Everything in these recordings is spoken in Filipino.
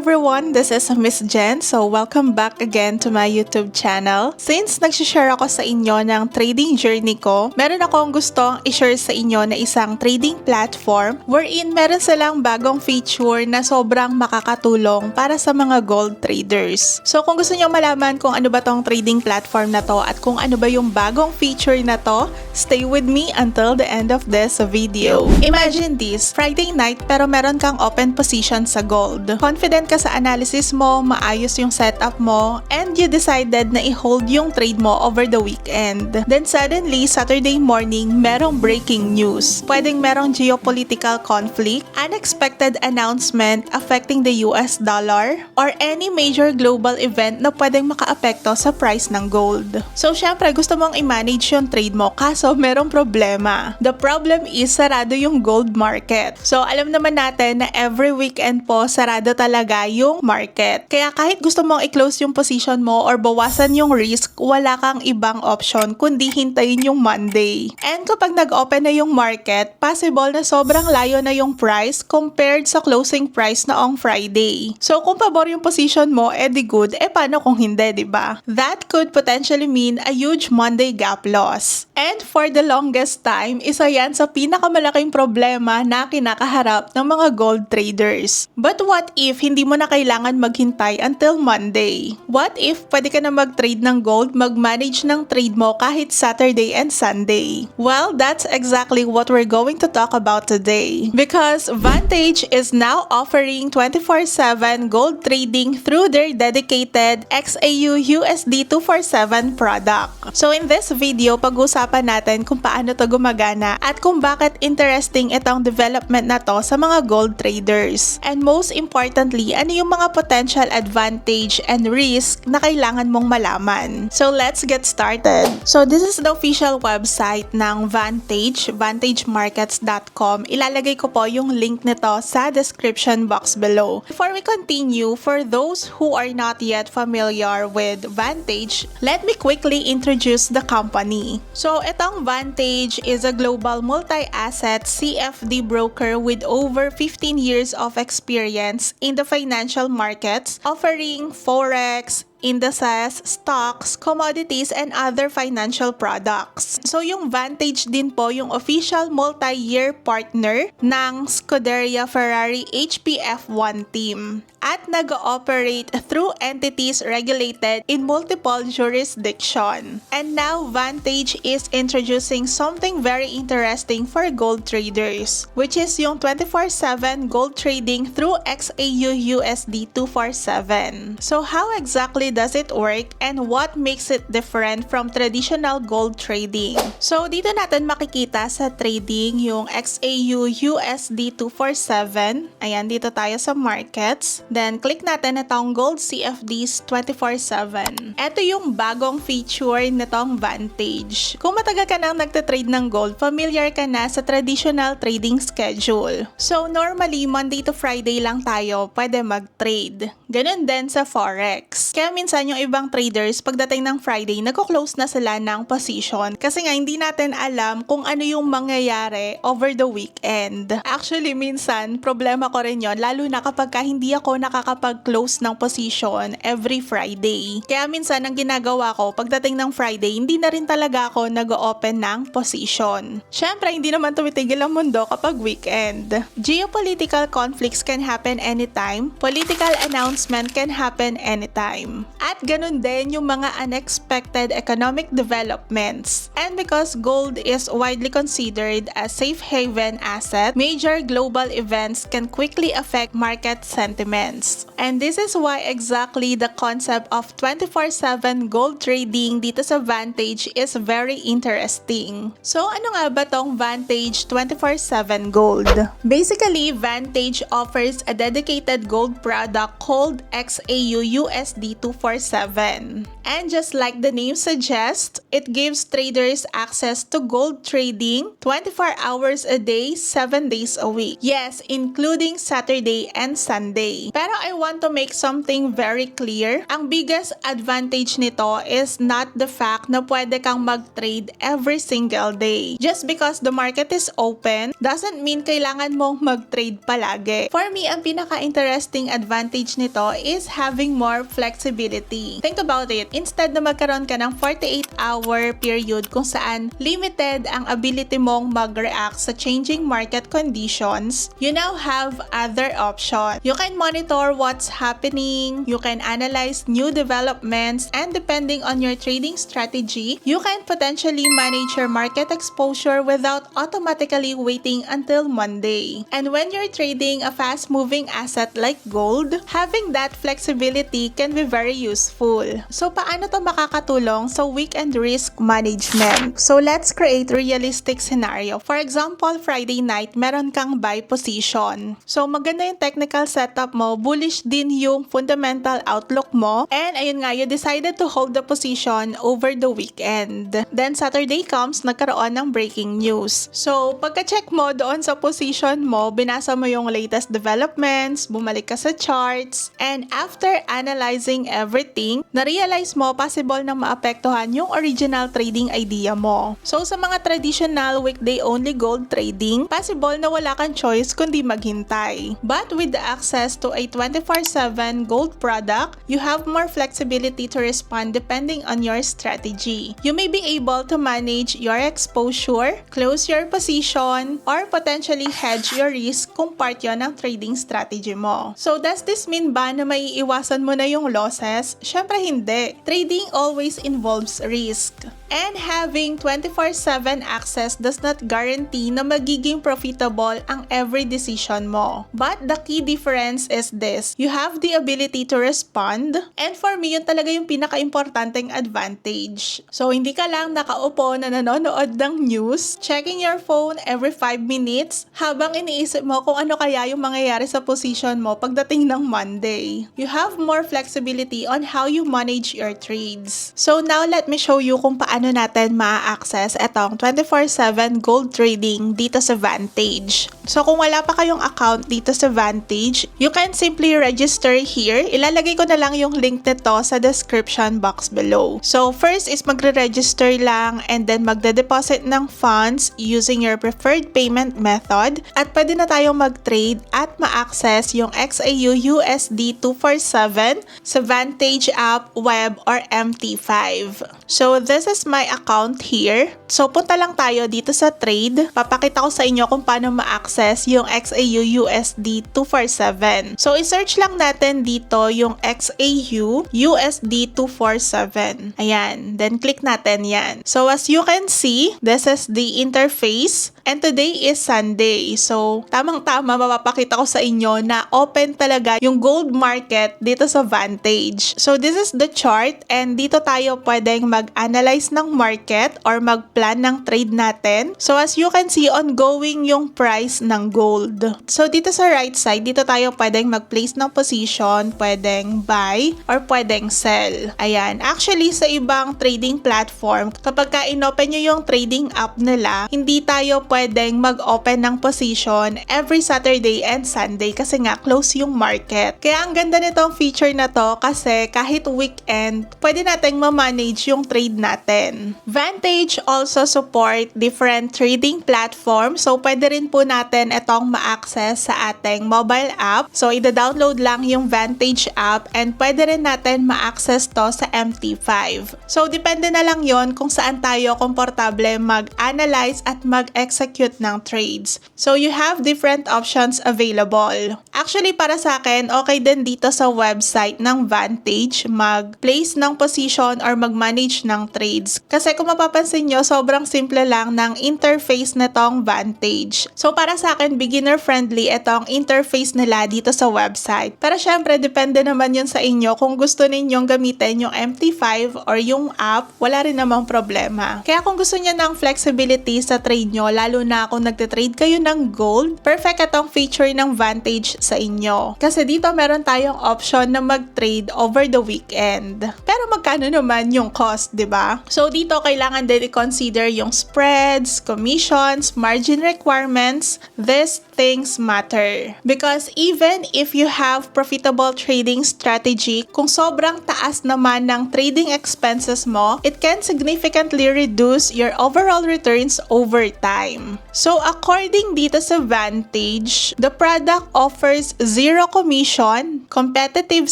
everyone, this is Miss Jen. So welcome back again to my YouTube channel. Since nagsishare ako sa inyo ng trading journey ko, meron akong gustong i-share sa inyo na isang trading platform wherein meron silang bagong feature na sobrang makakatulong para sa mga gold traders. So kung gusto niyo malaman kung ano ba tong trading platform na to at kung ano ba yung bagong feature na to, stay with me until the end of this video. Imagine this, Friday night pero meron kang open position sa gold. Confident ka sa analysis mo, maayos yung setup mo, and you decided na i-hold yung trade mo over the weekend. Then suddenly, Saturday morning, merong breaking news. Pwedeng merong geopolitical conflict, unexpected announcement affecting the US dollar, or any major global event na pwedeng makaapekto sa price ng gold. So syempre, gusto mong i-manage yung trade mo, kaso merong problema. The problem is sarado yung gold market. So alam naman natin na every weekend po, sarado talaga yung market. Kaya kahit gusto mong i-close yung position mo or bawasan yung risk, wala kang ibang option kundi hintayin yung Monday. And kapag nag-open na yung market, possible na sobrang layo na yung price compared sa closing price noong Friday. So kung pabor yung position mo, edi good. Paano kung hindi, diba? That could potentially mean a huge Monday gap loss. And for the longest time, isa yan sa pinakamalaking problema na kinakaharap ng mga gold traders. But what if hindi mo na kailangan maghintay until Monday? What if pwede ka na mag-trade ng gold, mag-manage ng trade mo kahit Saturday and Sunday? Well, that's exactly what we're going to talk about today. Because Vantage is now offering 24/7 gold trading through their dedicated XAU USD 247 product. So in this video, pag-usapan natin kung paano to gumagana at kung bakit interesting itong development na to sa mga gold traders. And most importantly, ano yung mga potential advantage and risk na kailangan mong malaman. So let's get started. So this is the official website ng Vantage, vantagemarkets.com. Ilalagay ko po yung link nito sa description box below. Before we continue, for those who are not yet familiar with Vantage, let me quickly introduce the company. So itong Vantage is a global multi-asset CFD broker with over 15 years of experience in the financial markets, offering forex, indices, stocks, commodities, and other financial products. So yung Vantage din po yung official multi-year partner ng Scuderia Ferrari HPF1 team at nag-ooperate through entities regulated in multiple jurisdiction. And now Vantage is introducing something very interesting for gold traders, which is yung 24/7 gold trading through XAU USD 247. So how exactly does it work and what makes it different from traditional gold trading? So dito natin makikita sa trading yung XAU USD 247. Ayan, dito tayo sa markets. Then click natin itong gold CFDs 24/7. Ito yung bagong feature nitong Vantage. Kung matagal ka nang nagtatrade ng gold, familiar ka na sa traditional trading schedule. So normally, Monday to Friday lang tayo pwede mag-trade. Ganun din sa forex. Kaya minsan yung ibang traders, pagdating ng Friday, nagko-close na sila ng position kasi nga hindi natin alam kung ano yung mangyayari over the weekend. Actually, minsan, problema ko rin yon, lalo na kapag hindi ako nakakapag-close ng position every Friday. Kaya minsan, ang ginagawa ko, pagdating ng Friday, hindi na rin talaga ako nag-open ng position. Syempre, hindi naman tumitigil ang mundo kapag weekend. Geopolitical conflicts can happen anytime. Political announcement can happen anytime. At ganun din yung mga unexpected economic developments. And because gold is widely considered a safe haven asset, major global events can quickly affect market sentiments. And this is why exactly the concept of 24/7 gold trading dito sa Vantage is very interesting. So ano nga ba tong Vantage 24/7 Gold? Basically, Vantage offers a dedicated gold product called XAU USD 247. And just like the name suggests, it gives traders access to gold trading 24 hours a day, 7 days a week. Yes, including Saturday and Sunday. Pero I want to make something very clear. Ang biggest advantage nito is not the fact na pwede kang mag-trade every single day. Just because the market is open doesn't mean kailangan mong mag-trade palagi. For me, ang pinaka-interesting advantage nito is having more flexibility. Think about it. Instead na magkaroon ka ng 48-hour period kung saan limited ang ability mong mag-react sa changing market conditions, you now have other options. You can monitor what's happening, you can analyze new developments, and depending on your trading strategy, you can potentially manage your market exposure without automatically waiting until Monday. And when you're trading a fast-moving asset like gold, having that flexibility can be very useful. So paano to makakatulong sa weekend risk management? So let's create realistic scenario. For example, Friday night, meron kang buy position. So maganda yung technical setup mo, bullish din yung fundamental outlook mo, and ayun nga, you decided to hold the position over the weekend. Then Saturday comes, nagkaroon ng breaking news. So pagka-check mo doon sa position mo, binasa mo yung latest developments, bumalik ka sa charts, and after analyzing everything, na-realize mo possible na maapektuhan yung original trading idea mo. So sa mga traditional weekday-only gold trading, possible na wala kang choice kundi maghintay. But with the access to a 24/7 gold product, you have more flexibility to respond depending on your strategy. You may be able to manage your exposure, close your position, or potentially hedge your risk kung part yon ng trading strategy mo. So does this mean ba na maiiwasan mo na yung losses? Syempre hindi. Trading always involves risk. And having 24/7 access does not guarantee na magiging profitable ang every decision mo. But the key difference is this: you have the ability to respond, and for me, yun talaga yung pinaka-importanteng advantage. So, hindi ka lang nakaupo na nanonood ng news, checking your phone every 5 minutes, habang iniisip mo kung ano kaya yung mangyayari sa position mo pagdating ng Monday. You have more flexibility on how you manage your trades. So, now let me show you kung paano natin ma-access itong 24/7 gold trading dito sa Vantage. So kung wala pa kayong account dito sa Vantage, you can simply register here. Ilalagay ko na lang yung link nito sa description box below. So first is magre-register lang and then magde-deposit ng funds using your preferred payment method, at pwede na tayong mag-trade at ma-access yung XAU USD 247 sa Vantage app, web, or MT5. So this is my account here. So punta lang tayo dito sa trade. Papakita ko sa inyo kung paano ma-access yung XAU USD 247. So i-search lang natin dito yung XAU USD 247. Ayan. Then click natin yan. So as you can see, this is the interface. And today is Sunday. So tamang-tama mapapakita ko sa inyo na open talaga yung gold market dito sa Vantage. So this is the chart, and dito tayo pwedeng mag-analyze ng market or mag-plan ng trade natin. So as you can see, ongoing yung price ng gold. So dito sa right side, dito tayo pwedeng mag-place ng position, pwedeng buy or pwedeng sell. Ayan. Actually, sa ibang trading platform, kapag ka inopen nyo yung trading app nila, hindi tayo pwedeng mag-open ng position every Saturday and Sunday kasi nga close yung market. Kaya ang ganda nitong feature na to kasi kahit weekend, pwede nating ma-manage yung trade natin. Vantage also support different trading platforms, so pwede rin po natin itong ma-access sa ating mobile app. So ida-download lang yung Vantage app and pwede rin natin ma-access to sa MT5. So depende na lang yon kung saan tayo komportable mag-analyze at mag-execute ng trades. So you have different options available. Actually para sa akin, okay din dito sa website ng Vantage mag-place ng position or mag-manage ng trades. Kasi kung mapapansin nyo, sobrang simple lang ng interface nitong Vantage. So para sa akin, beginner friendly itong interface nila dito sa website. Pero syempre, depende naman yun sa inyo. Kung gusto ninyong gamitin yung MT5 or yung app, wala rin namang problema. Kaya kung gusto niyo ng flexibility sa trade nyo, lalo na kung nagtitrade kayo ng gold, perfect itong feature ng Vantage sa inyo. Kasi dito meron tayong option na mag-trade over the weekend. Pero magkano naman yung cost, di ba? So So dito kailangan din i-consider yung spreads, commissions, margin requirements. These things matter. Because even if you have profitable trading strategy, kung sobrang taas naman ng trading expenses mo, it can significantly reduce your overall returns over time. So according dito sa Vantage, the product offers zero commission, competitive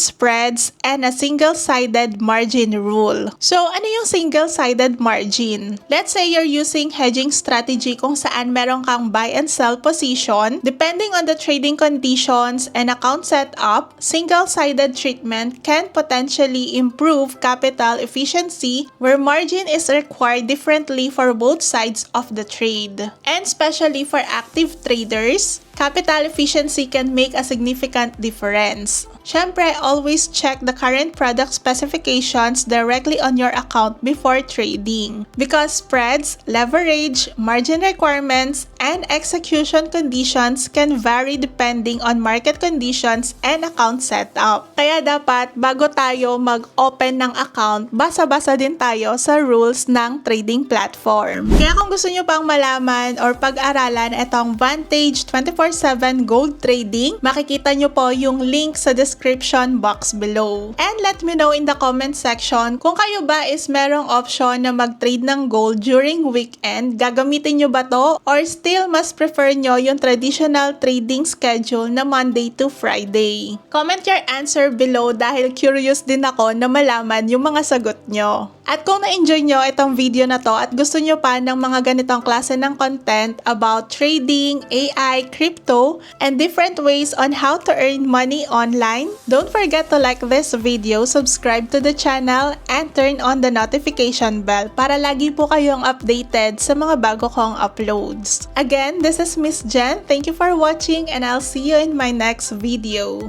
spreads, and a single-sided margin rule. So ano yung single-sided margin? Let's say you're using hedging strategy kung saan meron kang buy and sell position. Depending on the trading conditions and account setup, single-sided treatment can potentially improve capital efficiency where margin is required differently for both sides of the trade. And especially for active traders, capital efficiency can make a significant difference. Syempre, always check the current product specifications directly on your account before trading. Because spreads, leverage, margin requirements, and execution conditions can vary depending on market conditions and account setup. Kaya dapat, bago tayo mag-open ng account, basa-basa din tayo sa rules ng trading platform. Kaya kung gusto nyo pang malaman or pag-aralan itong Vantage 24/7 Gold Trading, makikita nyo po yung link sa description box below. And let me know in the comment section kung kayo ba is merong option na mag-trade ng gold during weekend. Gagamitin nyo ba to? Or still mas prefer nyo yung traditional trading schedule na Monday to Friday? Comment your answer below dahil curious din ako na malaman yung mga sagot nyo. At kung na-enjoy nyo itong video na to at gusto nyo pa ng mga ganitong klase ng content about trading, AI, crypto, and different ways on how to earn money online, don't forget to like this video, subscribe to the channel, and turn on the notification bell para lagi po kayong updated sa mga bago kong uploads. Again, this is Miss Jen. Thank you for watching and I'll see you in my next video.